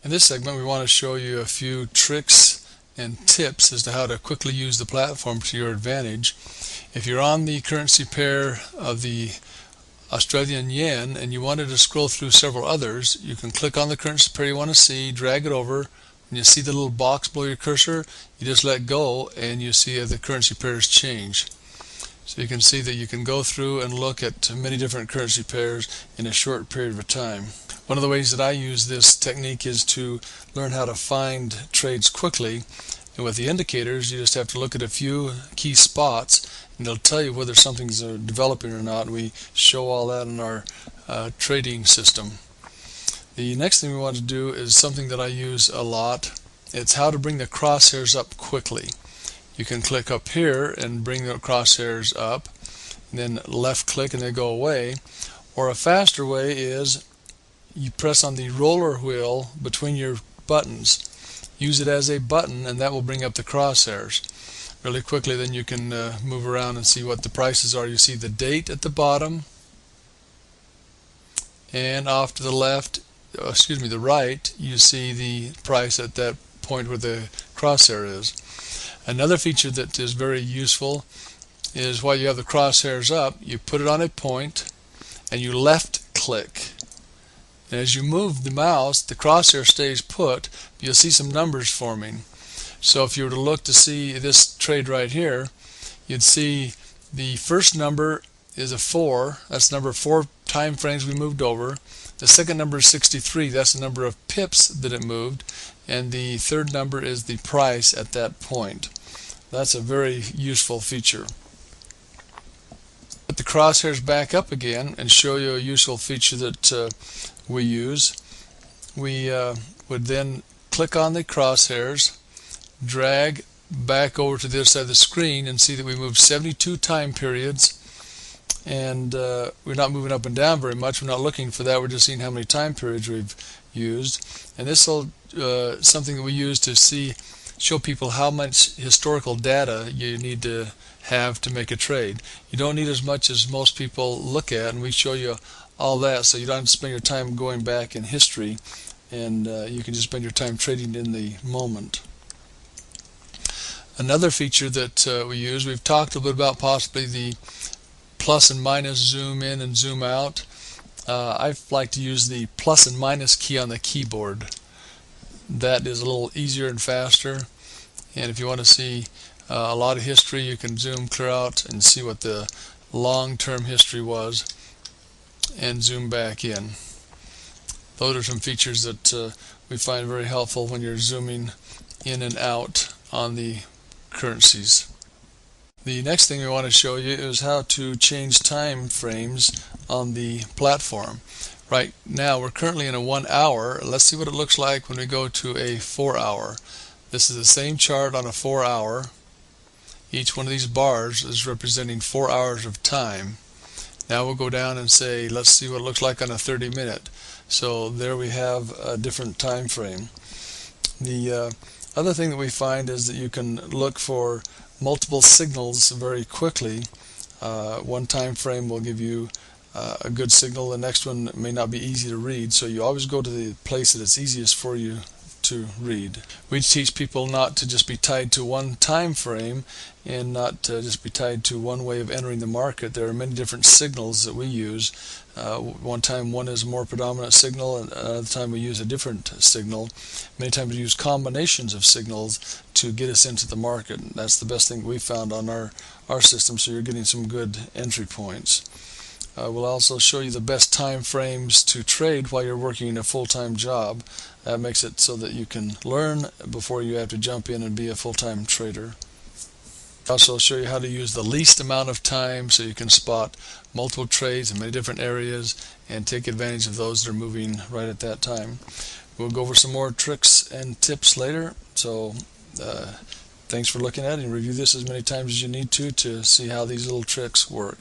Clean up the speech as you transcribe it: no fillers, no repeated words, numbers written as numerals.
In this segment, we want to show you a few tricks and tips as to how to quickly use the platform to your advantage. If you're on the currency pair of the Australian yen and you wanted to scroll through several others, you can click on the currency pair you want to see, drag it over. When you see the little box below your cursor, you just let go and you see the currency pairs change. So you can see that you can go through and look at many different currency pairs in a short period of time. One of the ways that I use this technique is to learn how to find trades quickly. And with the indicators, you just have to look at a few key spots and it'll tell you whether something's developing or not. And we show all that in our trading system. The next thing we want to do is something that I use a lot. It's how to bring the crosshairs up quickly. You can click up here and bring the crosshairs up, and then left click and they go away. Or a faster way is you press on the roller wheel between your buttons. Use it as a button and that will bring up the crosshairs really quickly. Then you can move around and see what the prices are. You see the date at the bottom, and off to the left, the right, you see the price at that point where the crosshair is. Another feature that is very useful is while you have the crosshairs up, you put it on a point and you left click. And as you move the mouse, the crosshair stays put. You'll see some numbers forming. So if you were to look to see this trade right here, you'd see the first number is a 4. That's the number of 4 time frames we moved over. The second number is 63. That's the number of pips that it moved. And the third number is the price at that point. That's a very useful feature. Put the crosshairs back up again and show you a useful feature that we use. We would then click on the crosshairs, drag back over to the other side of the screen, and see that we moved 72 time periods. And we're not moving up and down very much. We're not looking for that. We're just seeing how many time periods we've used. And this is something that we use to show people how much historical data you need to have to make a trade. You don't need as much as most people look at, and we show you all that so you don't have to spend your time going back in history, and you can just spend your time trading in the moment. Another feature that we use, we've talked a little bit about possibly the plus and minus zoom in and zoom out. I like to use the plus and minus key on the keyboard. That is a little easier and faster, and if you want to see a lot of history, you can zoom clear out and see what the long-term history was and zoom back in. Those are some features that we find very helpful when you're zooming in and out on the currencies. The next thing we want to show you is how to change time frames on the platform. Right now we're currently in a 1 hour. Let's see what it looks like when we go to a 4 hour. This is the same chart on a 4 hour. Each one of these bars is representing 4 hours of time. Now we'll go down and say, let's see what it looks like on a 30-minute. So there we have a different time frame. The other thing that we find is that you can look for multiple signals very quickly. One time frame will give you a good signal. The next one may not be easy to read, so you always go to the place that it's easiest for you to read. We teach people not to just be tied to one time frame and not to just be tied to one way of entering the market. There are many different signals that we use. One time one is a more predominant signal, and another time we use a different signal. Many times we use combinations of signals to get us into the market. That's the best thing we found on our system, so you're getting some good entry points. We'll also show you the best time frames to trade while you're working a full-time job. That makes it so that you can learn before you have to jump in and be a full-time trader. Also show you how to use the least amount of time so you can spot multiple trades in many different areas and take advantage of those that are moving right at that time. We'll go over some more tricks and tips later. So thanks for looking at it, and review this as many times as you need to see how these little tricks work.